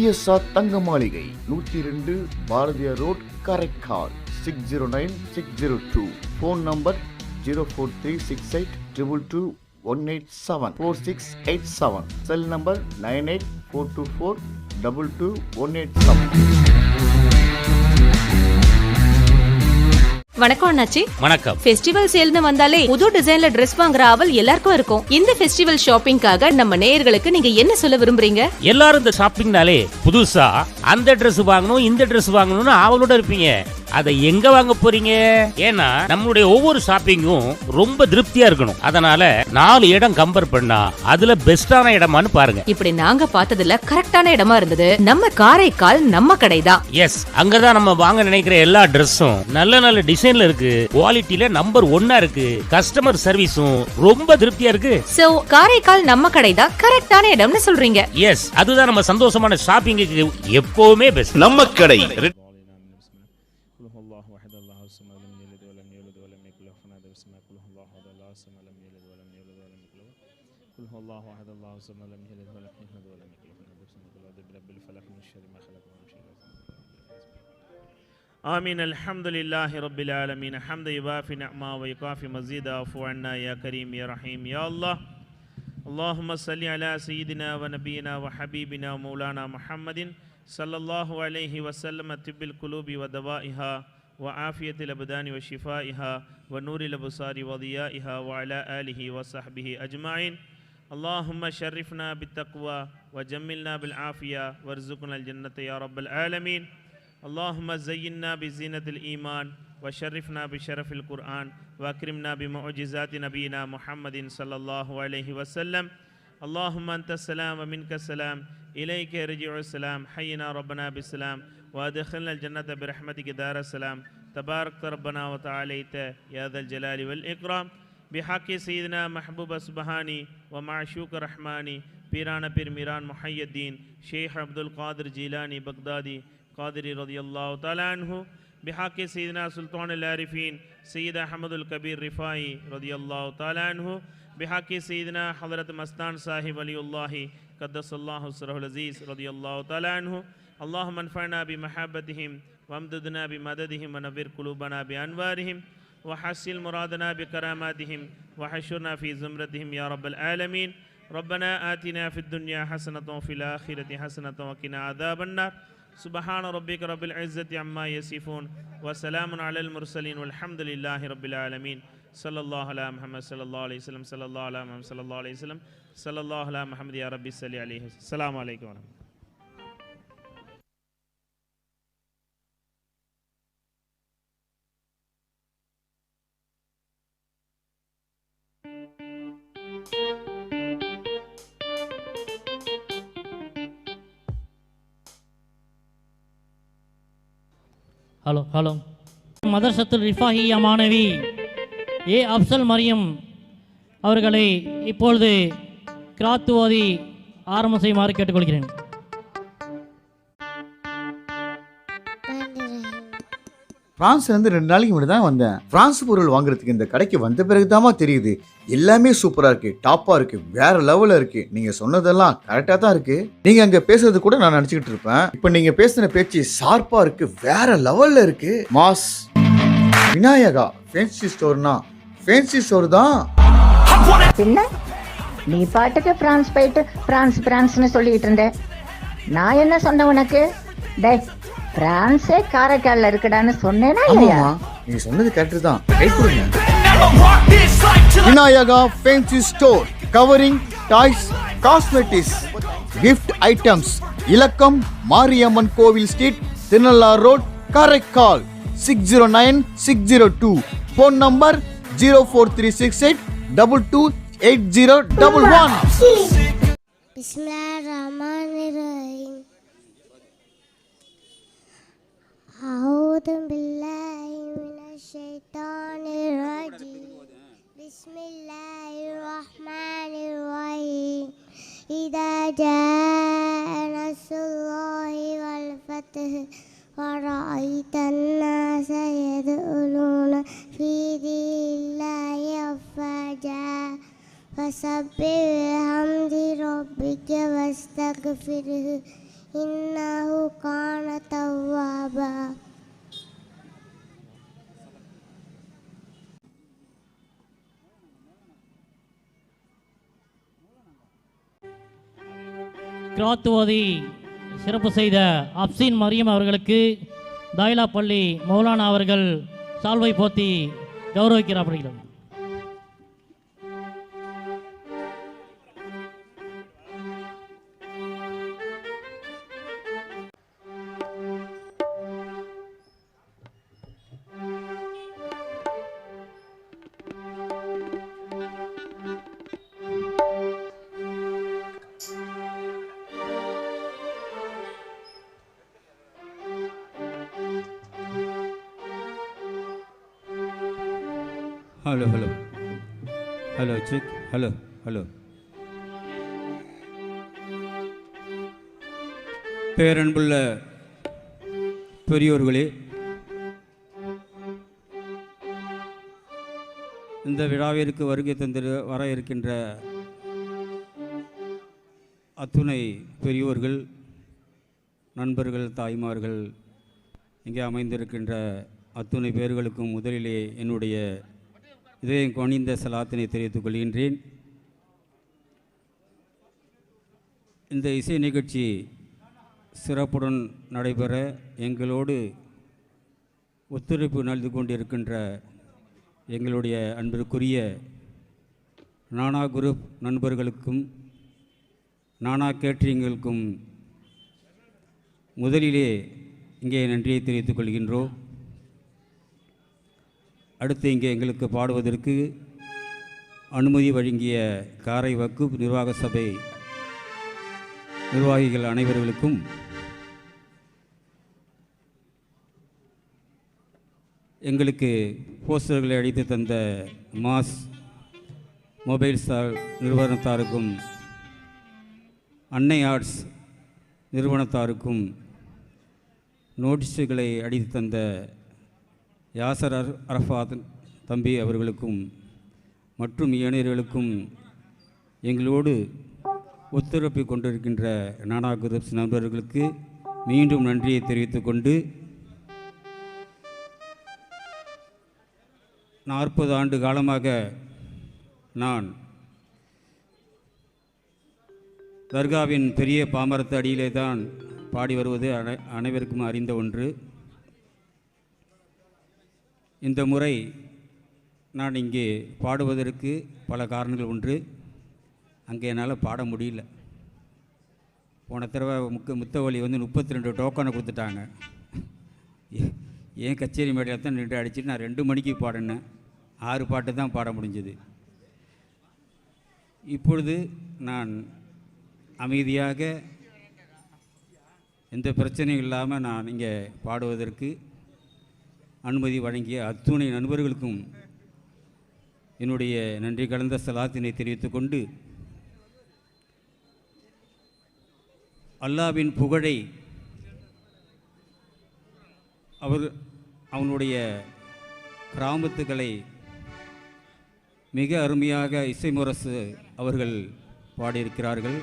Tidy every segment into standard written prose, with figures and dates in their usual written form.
PSR தங்க மாளிகை 102 Bharathiyar road, Karaikal. 609602. Phone number 04368222187 4687. Cell number 9842422187. வணக்கம் அண்ணாச்சி. வணக்கம். ஃபெஸ்டிவல் சேல்னு வந்தாலே புது டிசைன்ல Dress வாங்குற ஆவல் எல்லாருக்கும் இருக்கும். இந்த ஃபெஸ்டிவல் ஷாப்பிங்காக நம்ம நேயர்களுக்கு நீங்க என்ன சொல்ல விரும்புறீங்க? எல்லாரும் இந்த ஷாப்பிங்னாலே புதுசா அந்த Dress வாங்கணும் இந்த Dress வாங்கணும்னு ஆவலோட இருப்பீங்க. அதை எங்க வாங்க போறீங்க? ஏன்னா நம்மளுடைய ஒவ்வொரு ஷாப்பிங்கும் ரொம்ப திருப்தியா இருக்கணும். அதனால 4 இடம் கம்பேர் பண்ணா அதுல பெஸ்டான இடமான்னு பாருங்க. இப்படி நாங்க பார்த்ததுல கரெக்டான இடமா இருந்தது நம்ம காரைக்கால் நம்ம கடைதான். எஸ், அங்கதான் நம்ம வாங்க நினைக்கிற எல்லா Dressம் நல்ல நல்ல டிசைன்ல இருக்கு, குவாலிட்டில நம்பர் 1 இருக்கு, கஸ்டமர் சர்வீஸும் ரொம்ப திருப்தியா இருக்கு. சோ காரைக்கால் நம்ம கடைதான் கரெக்டான இடம்னு சொல்றீங்க. எஸ், அதுதான் நம்ம சந்தோஷமான ஷாப்பிங்க்கு எப்பவுமே பெஸ்ட். நம்ம கடை. آمين. الحمد لله رب العالمين حمد يوافي نعمه ويكافي مزيدا عفو عنا يا كريم يا رحيم يا الله. اللهم صل على سيدنا ونبينا وحبيبنا ومولانا محمد صلى الله عليه وسلم طب القلوب ودوائها وعافية الأبدان وشفائها ونور الأبصار وضيائها وعلى آله وصحبه أجمعين. اللهم شرفنا بالتقوى وجملنا بالعافية وارزقنا الجنة يا رب العالمين. اللهم زينا بزينة الإيمان وشرفنا بشرف القرآن وأكرمنا بمعجزات نبينا محمد صلى الله عليه وسلم. اللهم أنت السلام ومنك السلام إليك يرجع السلام. حينا ربنا بالسلام وأدخلنا الجنة برحمتك دار السلام. تبارك ربنا وتعاليت يا ذا الجلال والإكرام. بحق سيدنا محبوب سبحاني ومعشوق رحماني پیران پیر میران محی الدین شیخ عبد القادر جیلانی بغدادی قادری رضی اللہ تعالی عنہ. بحق سیدنا سلطان العارفین سید احمد الکبیر رفائی رضی اللہ تعالی عنہ. بحق سیدنا حضرت مستان صاحب ولی اللہ قدس اللہ سرہ العزیز رضی اللہ تعالی عنہ. اللہم انفعنا بمحبتہم وامددنا بمددہم ونور قلوبنا بانوارہم وحسن مرادنا بکراماتہم وحشرنا فی زمرتہم یا رب العالمین. ربنا آتنا في الدنيا حسنة وفي الآخرة حسنة وقنا عذاب النار. سبحان ربك رب العزة عما يصفون وسلام على المرسلين والحمد لله رب العالمين. صلى الله على محمد صلى الله عليه وسلم صلى الله على محمد صلى الله عليه وسلم صلى الله على محمد يا ربي صل عليه. السلام عليكم ورحمة الله. ஹலோ மதர்சத்துல் ரிஃபாஹியா மாணவி ஏ அப்சல் மரியம் அவர்களை இப்பொழுது கிராத்து ஓதி ஆரம்பம் செய்யுமாறு கேட்டுக்கொள்கிறேன். பிரான்ஸ்லேருந்து 2 நாளைக்கு முன்னாடி தான் வந்தேன். பிரான்ஸ் பொருள் வாங்குறதுக்கு இந்த கடைக்கு வந்த பிறகுதாமா தெரியுது எல்லாமே சூப்பரா இருக்கு, டாப்பா இருக்கு, வேற லெவல்ல இருக்கு. நீங்க சொன்னதெல்லாம் கரெக்டா தான் இருக்கு. நீங்க அங்க பேசுறது கூட நான் நினைச்சுக்கிட்டு இருப்பேன். இப்ப நீங்க பேசின பேச்சு ஷார்ப்பா இருக்கு, வேற லெவல்ல இருக்கு. மாஸ் விநாயகா ஃபேன்சி ஸ்டோர்னா ஃபேன்சி ஸ்டோர் தான். பின்ன நீ பாட்டுக்கு பிரான்ஸ் போயிட்டு பிரான்ஸ்னு சொல்லிட்டு இருந்த. நான் என்ன சொன்ன உனக்கு? டே, பிரான்ஸே காரைக்கால்ல இருக்குடான்னு சொன்னேனா இல்லையா? நீ சொன்னது கரெக்ட் தான். Vinayaka fancy store covering toys, cosmetics, gift items. இலக்கம் மாரியம்மன் கோவில் street, Thirunallar road, Karaikal. 609602. Phone number 04368228011. பிஸ்மில்லாஹிர்ரஹ்மானிர்ரஹீம். அஊது பில்லாஹி மினஷ் ஷைத்தானிர் ரஜீம். பிஸ்மில்லாஹிர் ரஹ்மானிர் ரஹீம். இதா ஜாஅ நஸ்ருல்லாஹி வல் ஃபத்ஹ் ورأيت الناس يدخلون في دين الله أفواجا فسبح بحمد ربك واستغفره إنه كان توابا. கிராத்துவதி சிறப்பு செய்த அப்சின் மரியம் அவர்களுக்கு தாய்லாப்பள்ளி மௌலானா அவர்கள் சால்வை போத்தி கௌரவிக்கிறார்கள். Hello hello hello check hello hello. பேரன்புள்ள பெரியோர்களே, இந்த விழாவிற்கு வருகை வர இருக்கின்ற அத்துணை பெரியோர்கள், நண்பர்கள், தாய்மார்கள், இங்கே அமைந்திருக்கின்ற அத்துணை பேர்களுக்கும் முதலிலே என்னுடைய இதயம் கனிந்த சலாத்தினை தெரிவித்துக் கொள்கின்றேன். இந்த இசை நிகழ்ச்சி சிறப்புடன் நடைபெற எங்களோடு ஒத்துழைப்பு நல்கி கொண்டிருக்கின்ற எங்களுடைய அன்பிற்குரிய நானா குரூப் நண்பர்களுக்கும் நானா கேட்ரிங்களுக்கும் முதலிலே இங்கே நன்றியை தெரிவித்துக் கொள்கின்றோம். அடுத்து இங்கே எங்களுக்கு பாடுவதற்கு அனுமதி வழங்கிய காரை வக்குப் நிர்வாக சபை நிர்வாகிகள் அனைவர்களுக்கும் எங்களுக்கு போஸ்டர்களை அடித்து தந்த மாஸ் மொபைல்ஸ் நிறுவனத்தாருக்கும் அன்னை ஆர்ட்ஸ் நிறுவனத்தாருக்கும் நோட்டீஸுகளை அடித்து தந்த யாசர் அரஃபாத் தம்பி அவர்களுக்கும் மற்றும் இளைஞர்களுக்கும் எங்களோடு ஒத்துழைப்பு கொண்டிருக்கின்ற நானா குரூப்ஸ் நண்பர்களுக்கு மீண்டும் நன்றியை தெரிவித்துக் கொண்டு 40 ஆண்டு காலமாக நான் தர்காவின் பெரிய பாமரத்து அடியிலே தான் பாடி வருவது அனைவருக்கும் அறிந்த ஒன்று. இந்த முறை நான் இங்கே பாடுவதற்கு பல காரணங்கள் உண்டு. அங்கே என்னால் பாட முடியல. போன தடவை முத்தவழி 32 டோக்கனை கொடுத்துட்டாங்க. ஏன் கச்சேரி மேடையில் தான் நின்று அடிச்சுட்டு நான் 2 மணிக்கு பாடினேன். 6 பாட்டு தான் பாட முடிஞ்சது. இப்பொழுது நான் அமைதியாக எந்த பிரச்சனையும் இல்லாமல் நான் இங்கே பாடுவதற்கு அனுமதி வழங்கிய அத்துணை நண்பர்களுக்கும் என்னுடைய நன்றி கலந்த சலாத்தினை தெரிவித்துக் கொண்டு அல்லாவின் புகழை அவனுடைய கிராமத்துக்களை மிக அருமையாக இசைமுரசு அவர்கள் பாடியிருக்கிறார்கள்.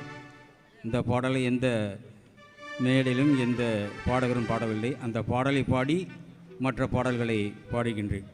இந்த பாடலை எந்த மேடையிலும் எந்த பாடகரும் பாடவில்லை. அந்த பாடலை பாடி மற்ற பாடல்களை பாடுகின்றேன்.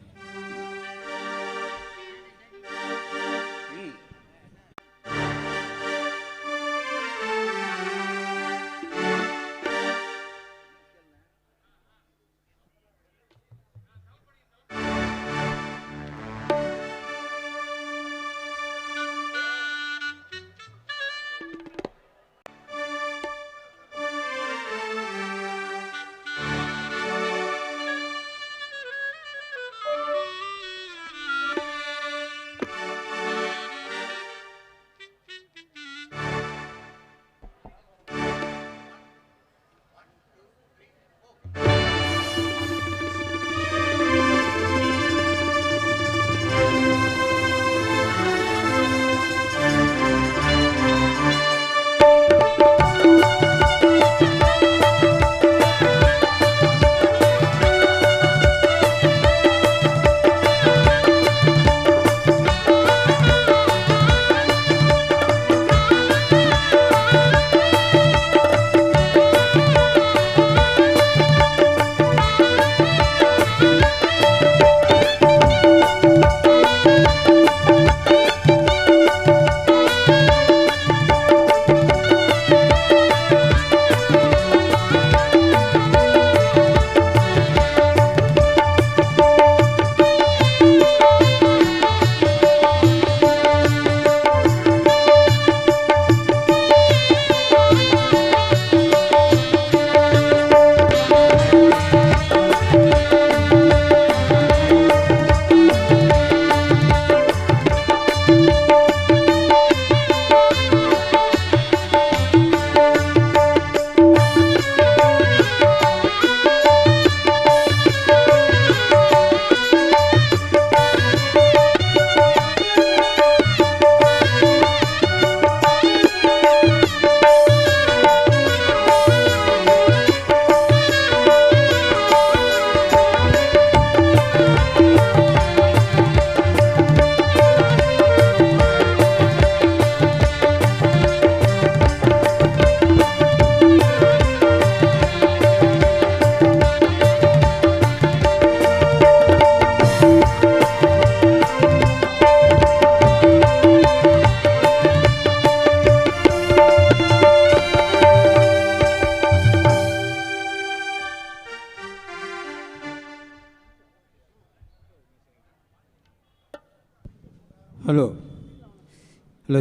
Hello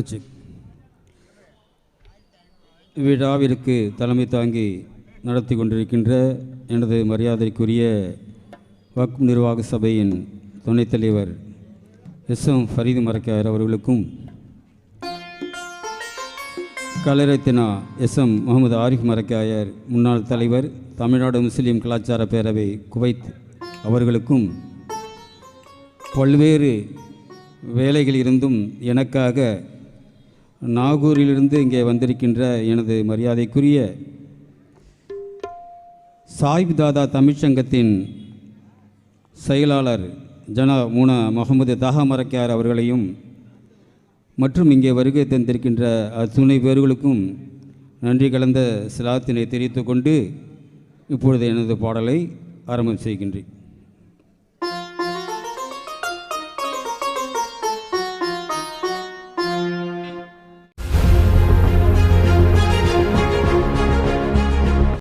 check. விழாவிற்கு தலைமை தாங்கி நடத்தி கொண்டிருக்கின்ற எனது மரியாதைக்குரிய வக்ஃப் நிர்வாக சபையின் துணைத் தலைவர் எஸ்எம் ஃபரீது மரக்காயர் அவர்களுக்கும், கலைரத்தினா எஸ்எம் முகமது ஆரிஃப் மரக்காயர் முன்னாள் தலைவர் தமிழ்நாடு முஸ்லீம் கலாச்சார பேரவை குவைத் அவர்களுக்கும், பல்வேறு வேலைகளிலிருந்தும் எனக்காக நாகூரிலிருந்து இங்கே வந்திருக்கின்ற எனது மரியாதைக்குரிய சாயிப் தாதா தமிழ்ச்சங்கத்தின் செயலாளர் ஜனாப் மூனா முகமது தாஹா மரக்கார் அவர்களையும் மற்றும் இங்கே வருகை தந்திருக்கின்ற அத்துணை பேர்களுக்கும் நன்றி கலந்த சிலாத்தினை தெரிவித்துக் கொண்டு இப்பொழுது எனது பாடலை ஆரம்பம் செய்கின்றேன்.